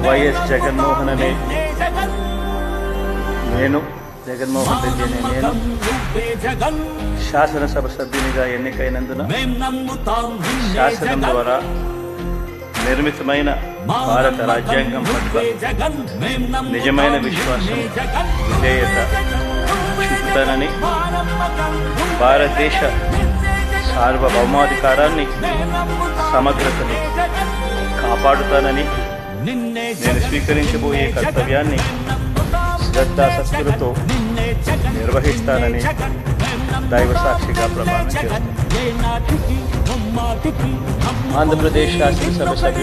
YS Jaganmohan అనే నేను జగన్మోహన్ రెడ్డి అనే నేను శాసనసభ సభ్యునిగా ఎన్నికైనందున శాసనం ద్వారా నిర్మితమైన భారత రాజ్యాంగం పట్ల నిజమైన విశ్వాసం విధేయత చూపుతానని, భారతదేశ సార్వభౌమాధికారాన్ని సమగ్రతని కాపాడుతానని, నేను స్వీకరించబోయే కర్తవ్యాన్ని శ్రద్ధాశక్తులతో నిర్వహిస్తానని దైవ సాక్షిగా ప్రమాణం చేస్తాను. ఆంధ్రప్రదేశ్ శాసనసభ సభ్యుడు